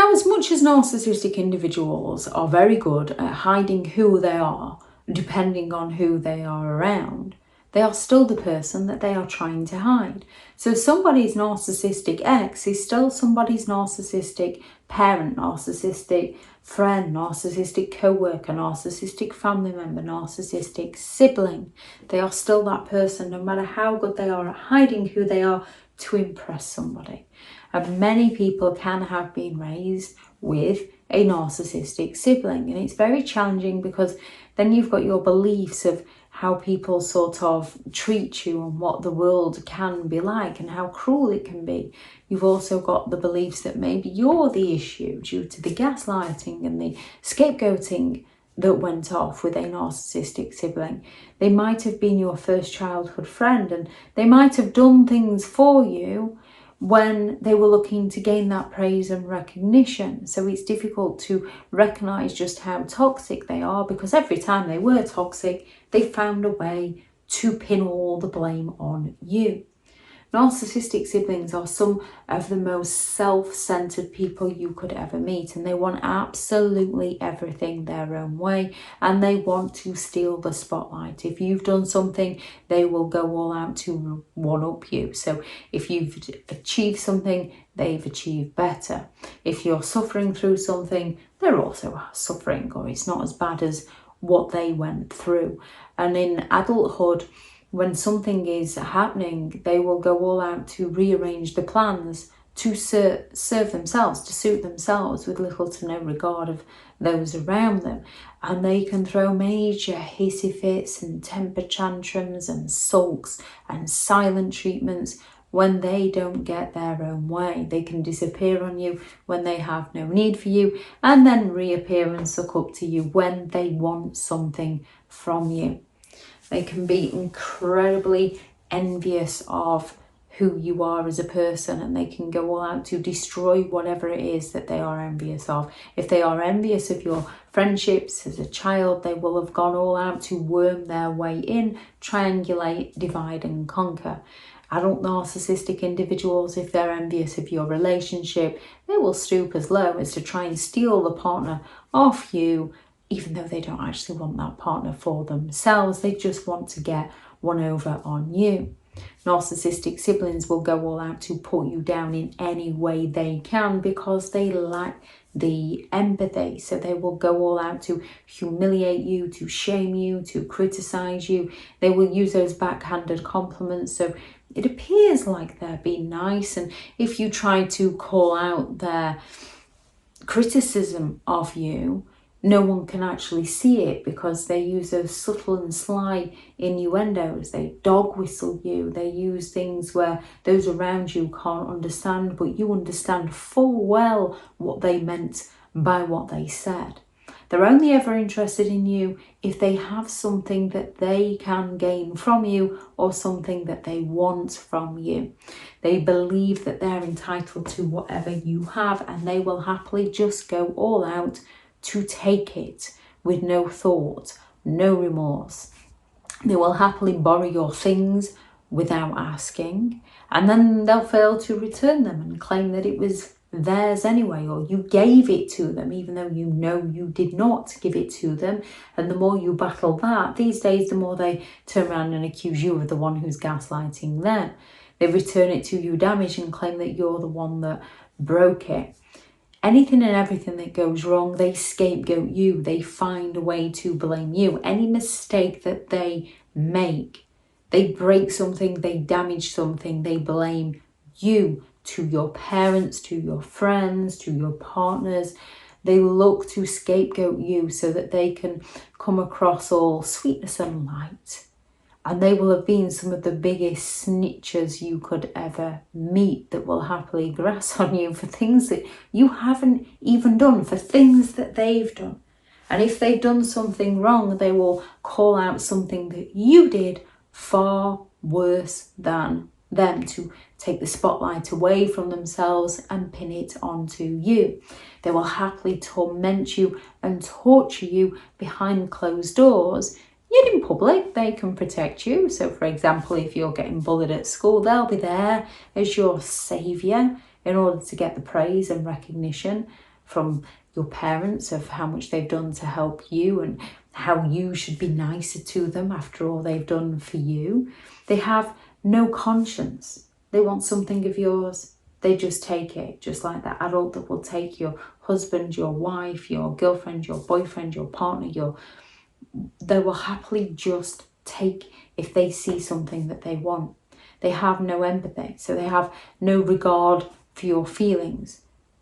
Now, as much as narcissistic individuals are very good at hiding who they are, depending on who they are around, they are still the person that they are trying to hide. So somebody's narcissistic ex is still somebody's narcissistic parent, narcissistic friend, narcissistic co-worker, narcissistic family member, narcissistic sibling. They are still that person, no matter how good they are at hiding who they are to impress somebody. And many people can have been raised with a narcissistic sibling, and it's very challenging because then you've got your beliefs of how people sort of treat you and what the world can be like and how cruel it can be. You've also got the beliefs that maybe you're the issue due to the gaslighting and the scapegoating that went off with a narcissistic sibling. They might have been your first childhood friend, and they might have done things for you when they were looking to gain that praise and recognition. So it's difficult to recognise just how toxic they are, because every time they were toxic, they found a way to pin all the blame on you. Narcissistic siblings are some of the most self-centered people you could ever meet, and they want absolutely everything their own way, and they want to steal the spotlight. If you've done something, they will go all out to one-up you. So if you've achieved something, they've achieved better. If you're suffering through something, they're also suffering, or it's not as bad as what they went through. And in adulthood, when something is happening, they will go all out to rearrange the plans to serve themselves, to suit themselves, with little to no regard of those around them. And they can throw major hissy fits and temper tantrums and sulks and silent treatments when they don't get their own way. They can disappear on you when they have no need for you, and then reappear and suck up to you when they want something from you. They can be incredibly envious of who you are as a person, and they can go all out to destroy whatever it is that they are envious of. If they are envious of your friendships as a child, they will have gone all out to worm their way in, triangulate, divide and conquer. Adult narcissistic individuals, if they're envious of your relationship, they will stoop as low as to try and steal the partner off you, even though they don't actually want that partner for themselves. They just want to get one over on you. Narcissistic siblings will go all out to put you down in any way they can because they lack the empathy. So they will go all out to humiliate you, to shame you, to criticize you. They will use those backhanded compliments. So it appears like they're being nice, and if you try to call out their criticism of you, no one can actually see it because they use those subtle and sly innuendos. They dog whistle you. They use things where those around you can't understand, but you understand full well what they meant by what they said. They're only ever interested in you if they have something that they can gain from you or something that they want from you. They believe that they're entitled to whatever you have, and they will happily just go all out to take it with no thought, no remorse. They will happily borrow your things without asking, and then they'll fail to return them and claim that it was theirs anyway, or you gave it to them even though you know you did not give it to them. And the more you battle that these days, the more they turn around and accuse you of the one who's gaslighting them. They return it to you damaged and claim that you're the one that broke it. Anything and everything that goes wrong, they scapegoat you. They find a way to blame you. Any mistake that they make, they break something, they damage something, they blame you, to your parents, to your friends, to your partners. They look to scapegoat you so that they can come across all sweetness and light. And they will have been some of the biggest snitchers you could ever meet, that will happily grass on you for things that you haven't even done, for things that they've done. And if they've done something wrong, they will call out something that you did far worse than them, to take the spotlight away from themselves and pin it onto you. They will happily torment you and torture you behind closed doors. Yet in public, they can protect you. So for example, if you're getting bullied at school, they'll be there as your saviour in order to get the praise and recognition from your parents of how much they've done to help you and how you should be nicer to them after all they've done for you. They have no conscience. They want something of yours, they just take it, just like that adult that will take your husband, your wife, your girlfriend, your boyfriend, your partner, they will happily just take if they see something that they want. They have no empathy, so they have no regard for your feelings.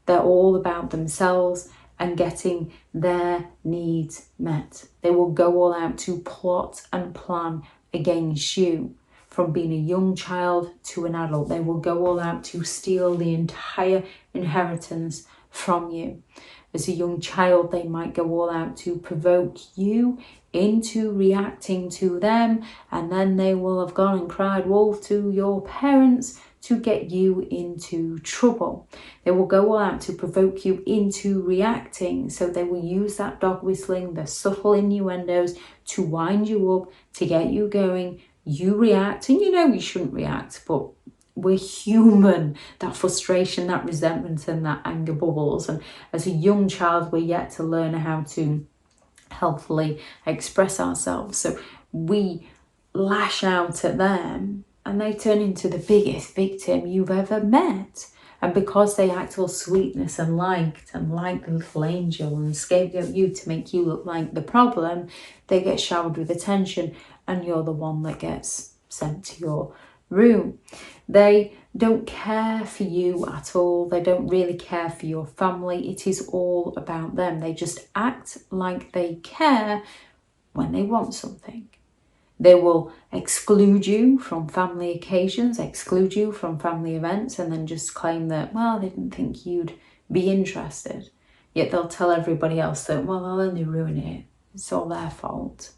They're all about themselves and getting their needs met. They will go all out to plot and plan against you. From being a young child to an adult, they will go all out to steal the entire inheritance from you. As a young child, they might go all out to provoke you into reacting to them, and then they will have gone and cried wolf to your parents to get you into trouble. They will go all out to provoke you into reacting, so they will use that dog whistling, the subtle innuendos to wind you up, to get you going. You react, and you know you shouldn't react, but we're human. That frustration, that resentment and that anger bubbles, and as a young child we're yet to learn how to healthily express ourselves, so we lash out at them and they turn into the biggest victim you've ever met. And because they act all sweetness and like the little angel and scapegoat you to make you look like the problem, they get showered with attention and you're the one that gets sent to your room. They don't care for you at all. They don't really care for your family. It is all about them. They just act like they care when they want something. They will exclude you from family occasions, exclude you from family events, and then just claim that, well, they didn't think you'd be interested. Yet they'll tell everybody else that, well, I'll only ruin it. It's all their fault.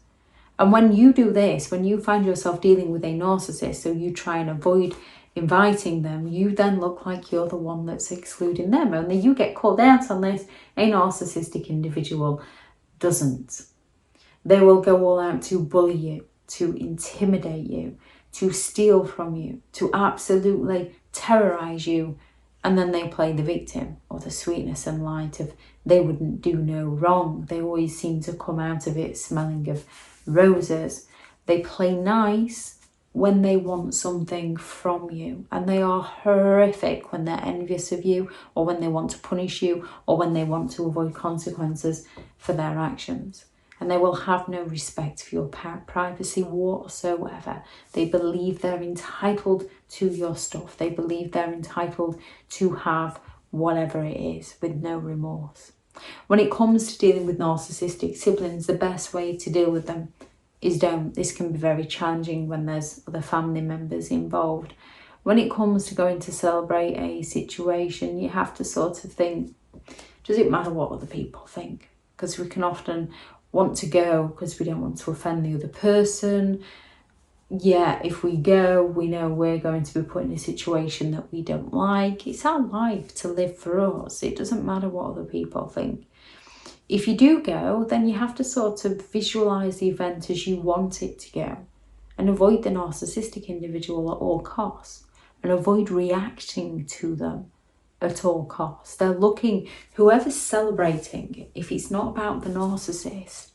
And when you do this, when you find yourself dealing with a narcissist, so you try and avoid inviting them, you then look like you're the one that's excluding them. Only you get called out on this. A narcissistic individual doesn't. They will go all out to bully you, to intimidate you, to steal from you, to absolutely terrorize you. And then they play the victim or the sweetness and light of they wouldn't do no wrong. They always seem to come out of it smelling of roses. They play nice when they want something from you, and they are horrific when they're envious of you, or when they want to punish you, or when they want to avoid consequences for their actions. And they will have no respect for your privacy whatsoever. They believe they're entitled to your stuff. They believe they're entitled to have whatever it is with no remorse. When it comes to dealing with narcissistic siblings, the best way to deal with them is don't. This can be very challenging when there's other family members involved. When it comes to going to celebrate a situation, you have to sort of think, does it matter what other people think? Because we can often want to go because we don't want to offend the other person. Yeah, if we go, we know we're going to be put in a situation that we don't like. It's our life to live for us. It doesn't matter what other people think. If you do go, then you have to sort of visualise the event as you want it to go and avoid the narcissistic individual at all costs and avoid reacting to them at all costs. They're looking, whoever's celebrating, if it's not about the narcissist,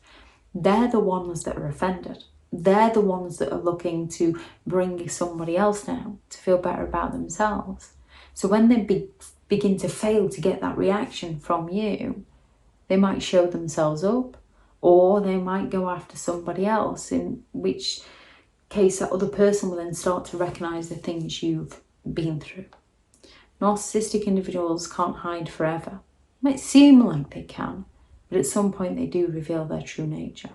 they're the ones that are offended. They're the ones that are looking to bring somebody else down, to feel better about themselves. So when they begin to fail to get that reaction from you, they might show themselves up, or they might go after somebody else, in which case that other person will then start to recognise the things you've been through. Narcissistic individuals can't hide forever. It might seem like they can, but at some point they do reveal their true nature.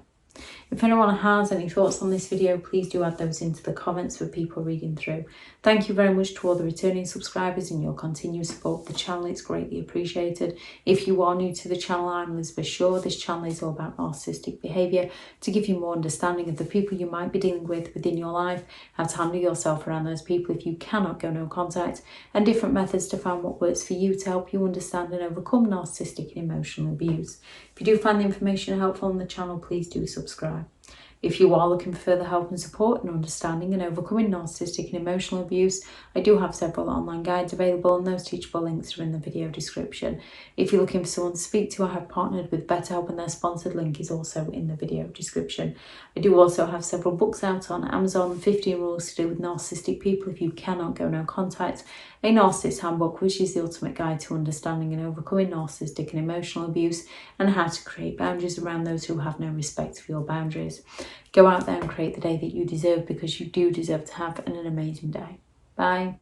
If anyone has any thoughts on this video, please do add those into the comments for people reading through. Thank you very much to all the returning subscribers and your continued support of the channel. It's greatly appreciated. If you are new to the channel, I'm Elizabeth Shaw. This channel is all about narcissistic behaviour to give you more understanding of the people you might be dealing with within your life, how to handle yourself around those people if you cannot go no contact, and different methods to find what works for you to help you understand and overcome narcissistic and emotional abuse. If you do find the information helpful on the channel, please do subscribe. If you are looking for further help and support in understanding and overcoming narcissistic and emotional abuse, I do have several online guides available, and those teachable links are in the video description. If you're looking for someone to speak to, I have partnered with BetterHelp, and their sponsored link is also in the video description. I do also have several books out on Amazon: 15 Rules to Deal with Narcissistic People If You Cannot Go No Contact, a Narcissists Handbook, which is the ultimate guide to understanding and overcoming narcissistic and emotional abuse, and how to create boundaries around those who have no respect for your boundaries. Go out there and create the day that you deserve, because you do deserve to have an amazing day. Bye.